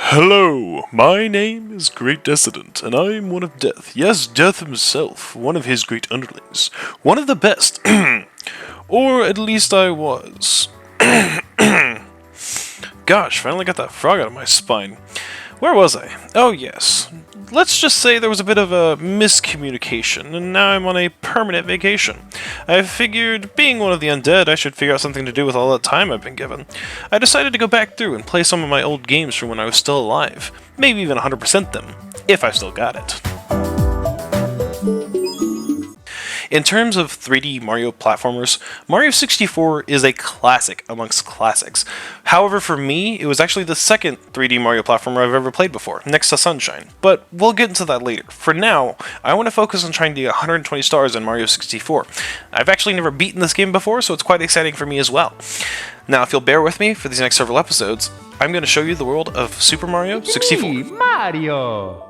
Hello, my name is Great Dissident, and I am one of Death. Yes, Death himself, one of his great underlings. One of the best. Or at least I was. Gosh, finally got that frog out of my spine. Where was I? Oh yes. Let's just say there was a bit of a miscommunication, and now I'm on a permanent vacation. I figured, being one of the undead, I should figure out something to do with all that time I've been given. I decided to go back through and play some of my old games from when I was still alive. Maybe even 100% them, if I still got it. In terms of 3D Mario platformers, Mario 64 is a classic amongst classics. However, for me, it was actually the second 3D Mario platformer I've ever played before, next to Sunshine. But we'll get into that later. For now, I want to focus on trying to get 120 stars in Mario 64. I've actually never beaten this game before, so it's quite exciting for me as well. Now, if you'll bear with me for these next several episodes, I'm going to show you the world of Super Mario 64. Hey, Mario!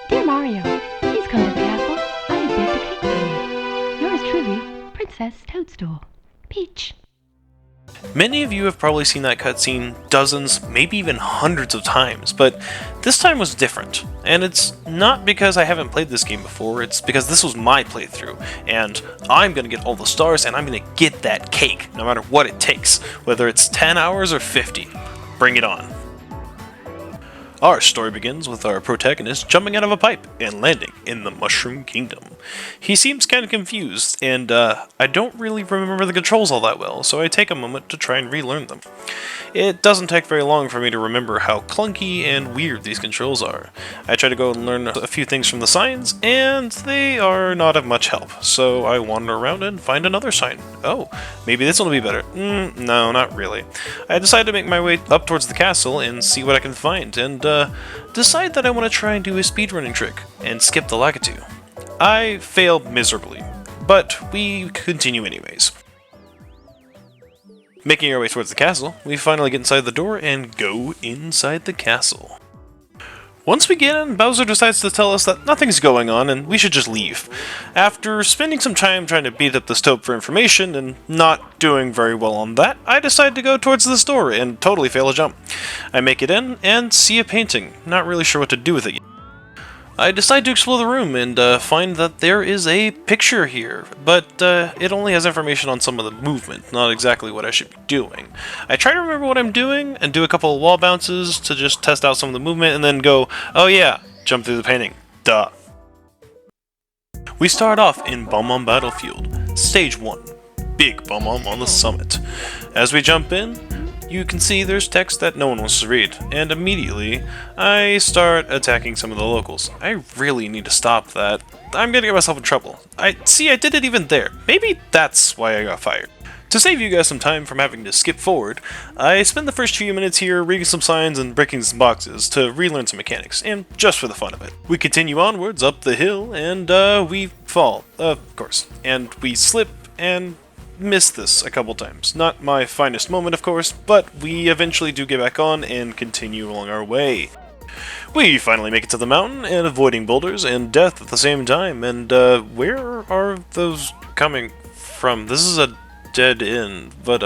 Dear Mario, please come to the castle. I have baked a cake for you. Yours truly, Princess Toadstool. Peach. Many of you have probably seen that cutscene dozens, maybe even hundreds of times, but this time was different. And it's not because I haven't played this game before, it's because this was my playthrough, and I'm gonna get all the stars and I'm gonna get that cake, no matter what it takes, whether it's 10 hours or 50. Bring it on. Our story begins with our protagonist jumping out of a pipe and landing in the Mushroom Kingdom. He seems kind of confused, and I don't really remember the controls all that well, so I take a moment to try and relearn them. It doesn't take very long for me to remember how clunky and weird these controls are. I try to go and learn a few things from the signs, and they are not of much help, so I wander around and find another sign. Oh, maybe this will be better. No, not really. I decide to make my way up towards the castle and see what I can find, and decide that I want to try and do a speedrunning trick and skip the Lakitu. I fail miserably, but we continue anyways. Making our way towards the castle, we finally get inside the door and go inside the castle. Once we get in, Bowser decides to tell us that nothing's going on and we should just leave. After spending some time trying to beat up this Toad for information and not doing very well on that, I decide to go towards this door and totally fail a jump. I make it in and see a painting, not really sure what to do with it yet. I decide to explore the room and find that there is a picture here, but it only has information on some of the movement, not exactly what I should be doing. I try to remember what I'm doing and do a couple of wall bounces to just test out some of the movement and then go, oh yeah, jump through the painting. Duh. We start off in Bob-omb Battlefield, Stage 1, Big Bob-omb on the summit. As we jump in, you can see there's text that no one wants to read, and immediately I start attacking some of the locals. I really need to stop that. I'm gonna get myself in trouble. I did it even there. Maybe that's why I got fired. To save you guys some time from having to skip forward, I spend the first few minutes here reading some signs and breaking some boxes to relearn some mechanics, and just for the fun of it. We continue onwards up the hill, and we fall, of course, and we slip and missed this a couple times. Not my finest moment, of course, but we eventually do get back on and continue along our way. We finally make it to the mountain, and avoiding boulders and death at the same time, and where are those coming from? This is a dead end, but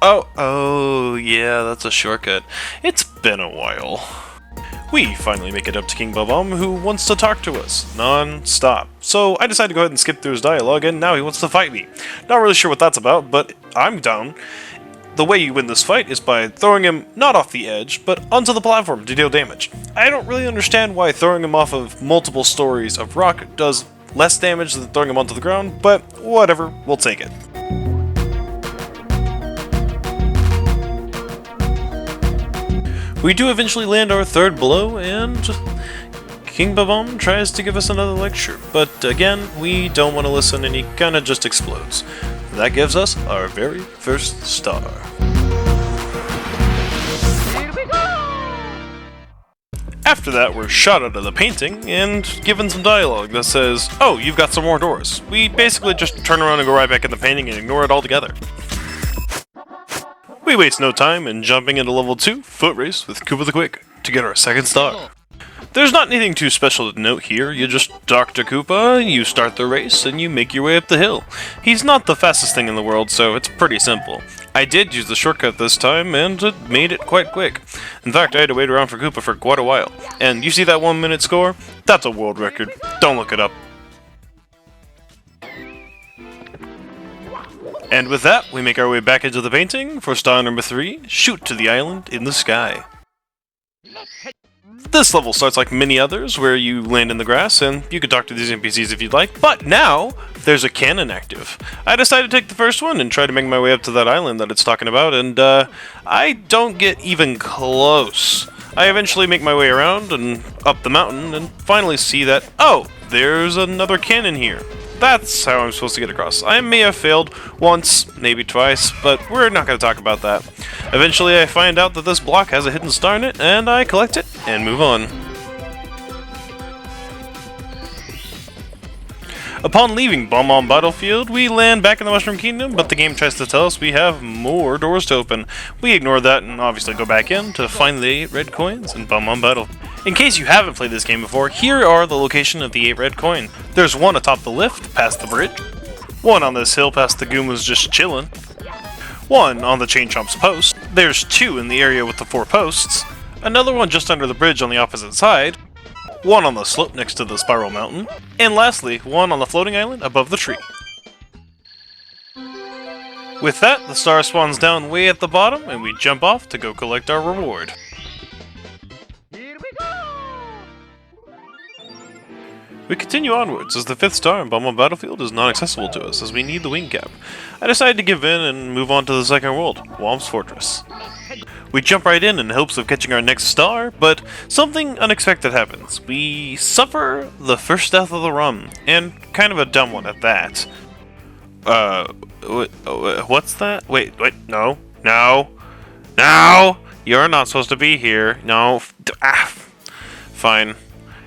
oh yeah, that's a shortcut. It's been a while. We finally make it up to King Bob-omb, who wants to talk to us, non-stop. So I decide to go ahead and skip through his dialogue, and now he wants to fight me. Not really sure what that's about, but I'm down. The way you win this fight is by throwing him not off the edge, but onto the platform to deal damage. I don't really understand why throwing him off of multiple stories of rock does less damage than throwing him onto the ground, but whatever, we'll take it. We do eventually land our third blow, and King Bob-omb tries to give us another lecture, but again, we don't want to listen and he kinda just explodes. That gives us our very first star. Here we go! After that, we're shot out of the painting and given some dialogue that says, oh, you've got some more doors. We basically just turn around and go right back in the painting and ignore it altogether. We waste no time in jumping into level 2, Foot Race with Koopa the Quick, to get our second star. There's not anything too special to note here, you just talk to Koopa, you start the race, and you make your way up the hill. He's not the fastest thing in the world, so it's pretty simple. I did use the shortcut this time, and it made it quite quick. In fact, I had to wait around for Koopa for quite a while. And you see that 1 minute score? That's a world record. Don't look it up. And with that, we make our way back into the painting for star number 3, Shoot to the Island in the Sky. This level starts like many others, where you land in the grass, and you can talk to these NPCs if you'd like, but now, there's a cannon active. I decided to take the first one and try to make my way up to that island that it's talking about, and I don't get even close. I eventually make my way around and up the mountain, and finally see that, oh, there's another cannon here. That's how I'm supposed to get across. I may have failed once, maybe twice, but we're not going to talk about that. Eventually I find out that this block has a hidden star in it, and I collect it and move on. Upon leaving Bob-omb Battlefield, we land back in the Mushroom Kingdom, but the game tries to tell us we have more doors to open. We ignore that and obviously go back in to find the 8 red coins in Bob-omb Battle. In case you haven't played this game before, here are the location of the 8 red coin. There's one atop the lift, past the bridge. One on this hill past the Goombas just chillin'. One on the Chain Chomp's post. There's 2 in the area with the 4 posts. Another one just under the bridge on the opposite side. One on the slope next to the Spiral Mountain, and lastly, one on the floating island above the tree. With that, the star spawns down way at the bottom, and we jump off to go collect our reward. Here we go! We continue onwards, as the 5th star in Bob-omb Battlefield is not accessible to us, as we need the wing cap. I decided to give in and move on to the second world, Whomp's Fortress. We jump right in hopes of catching our next star, but something unexpected happens. We suffer the first death of the run, and kind of a dumb one at that. What's that? Wait, no, you're not supposed to be here. No, fine.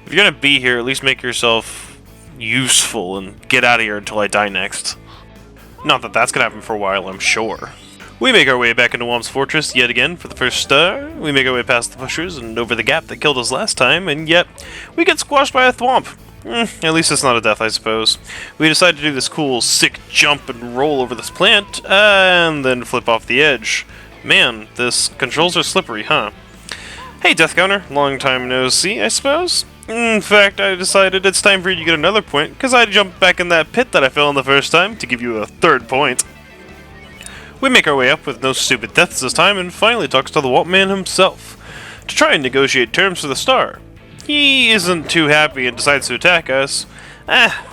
If you're gonna be here, at least make yourself useful and get out of here until I die next. Not that that's gonna happen for a while, I'm sure. We make our way back into Whomp's Fortress yet again for the first star. We make our way past the pushers and over the gap that killed us last time, and yet we get squashed by a thwomp. At least it's not a death, I suppose. We decide to do this cool, sick jump and roll over this plant, and then flip off the edge. Man, this controls are slippery, huh? Hey, Death Counter. Long time no see, I suppose? In fact, I decided it's time for you to get another point, because I jumped back in that pit that I fell in the first time to give you a 3rd point. We make our way up with no stupid deaths this time and finally talks to the Whomp Man himself to try and negotiate terms for the star. He isn't too happy and decides to attack us.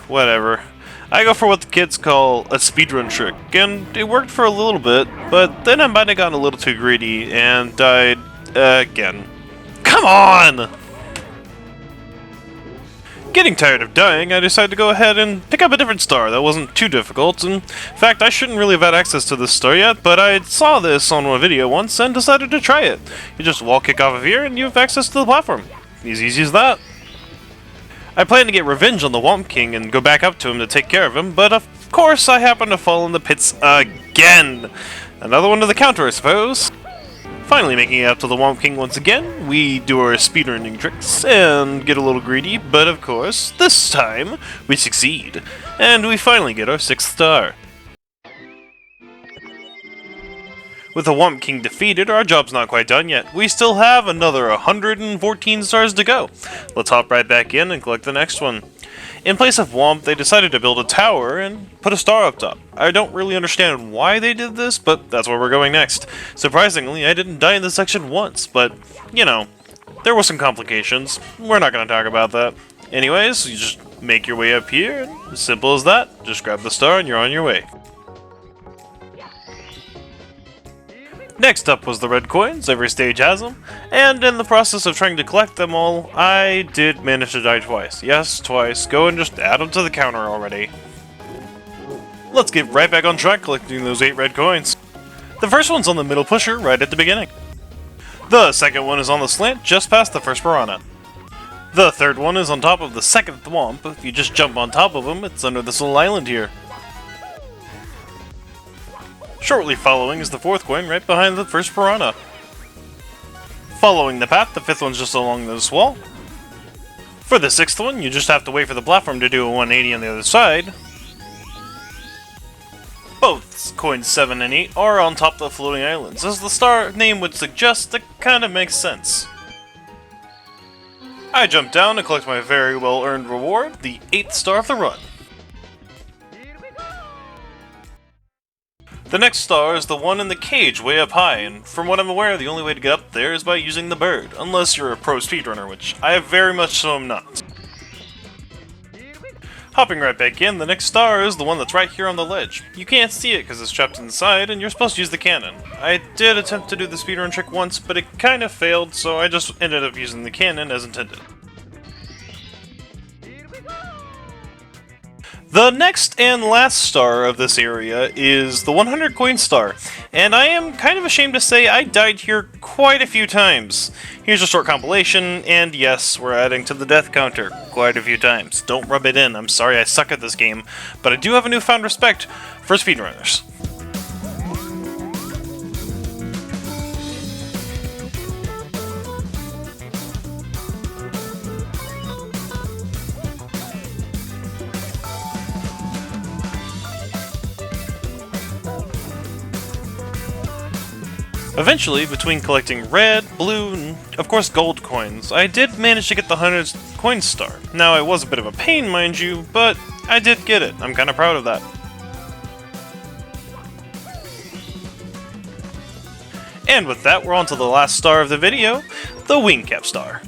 Whatever. I go for what the kids call a speedrun trick, and it worked for a little bit, but then I might have gotten a little too greedy and died again. Come on! Getting tired of dying, I decided to go ahead and pick up a different star that wasn't too difficult. In fact, I shouldn't really have had access to this star yet, but I saw this on a video once and decided to try it. You just wall kick off of here and you have access to the platform. As easy as that. I plan to get revenge on the Whomp King and go back up to him to take care of him, but of course I happen to fall in the pits again. Another one to the counter, I suppose. Finally making it up to the Whomp King once again, we do our speedrunning tricks and get a little greedy, but of course, this time, we succeed. And we finally get our 6th star. With the Whomp King defeated, our job's not quite done yet. We still have another 114 stars to go. Let's hop right back in and collect the next one. In place of Whomp, they decided to build a tower and put a star up top. I don't really understand why they did this, but that's where we're going next. Surprisingly, I didn't die in this section once, but, you know, there were some complications. We're not going to talk about that. Anyways, you just make your way up here, and as simple as that. Just grab the star and you're on your way. Next up was the red coins, every stage has them, and in the process of trying to collect them all, I did manage to die twice. Yes, twice. Go and just add them to the counter already. Let's get right back on track collecting those 8 red coins. The first one's on the middle pusher right at the beginning. The second one is on the slant just past the first piranha. The third one is on top of the second thwomp. If you just jump on top of them, it's under this little island here. Shortly following is the 4th coin right behind the first piranha. Following the path, the 5th one's just along this wall. For the 6th one, you just have to wait for the platform to do a 180 on the other side. Both coins 7 and 8 are on top of the floating islands. As the star name would suggest, that kinda makes sense. I jump down to collect my very well earned reward, the 8th star of the run. Here we go! The next star is the one in the cage way up high, and from what I'm aware, the only way to get up there is by using the bird, unless you're a pro speedrunner, which I very much so am not. Here we go! Hopping right back in, the next star is the one that's right here on the ledge. You can't see it because it's trapped inside, and you're supposed to use the cannon. I did attempt to do the speedrun trick once, but it kinda failed, so I just ended up using the cannon as intended. Here we go! The next and last star of this area is the 100 coin star, and I am kind of ashamed to say I died here quite a few times. Here's a short compilation, and yes, we're adding to the death counter quite a few times. Don't rub it in, I'm sorry I suck at this game, but I do have a newfound respect for speedrunners. Eventually, between collecting red, blue, and of course gold coins, I did manage to get the 100 coin star. Now, it was a bit of a pain, mind you, but I did get it. I'm kinda proud of that. And with that, we're on to the last star of the video, the Wingcap star.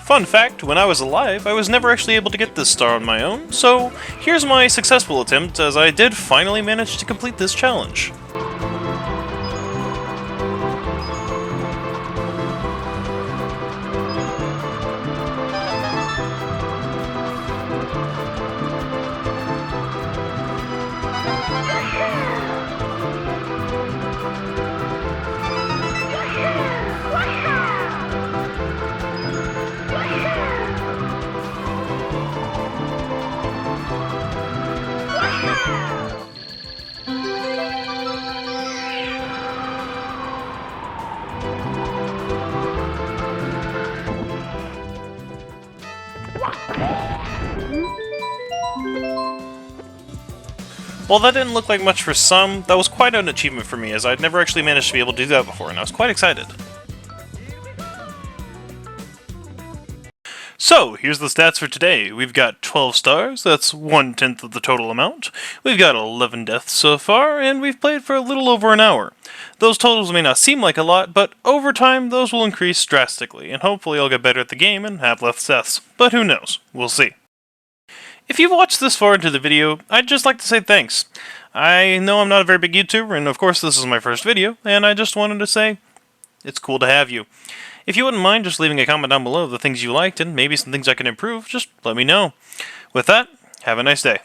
Fun fact, when I was alive, I was never actually able to get this star on my own, so here's my successful attempt as I did finally manage to complete this challenge. While that didn't look like much for some, that was quite an achievement for me, as I'd never actually managed to be able to do that before, and I was quite excited. So, here's the stats for today. We've got 12 stars, that's 1/10 of the total amount. We've got 11 deaths so far, and we've played for a little over an hour. Those totals may not seem like a lot, but over time, those will increase drastically, and hopefully I'll get better at the game and have less deaths. But who knows? We'll see. If you've watched this far into the video, I'd just like to say thanks. I know I'm not a very big YouTuber, and of course this is my first video, and I just wanted to say, it's cool to have you. If you wouldn't mind just leaving a comment down below of the things you liked, and maybe some things I can improve, just let me know. With that, have a nice day.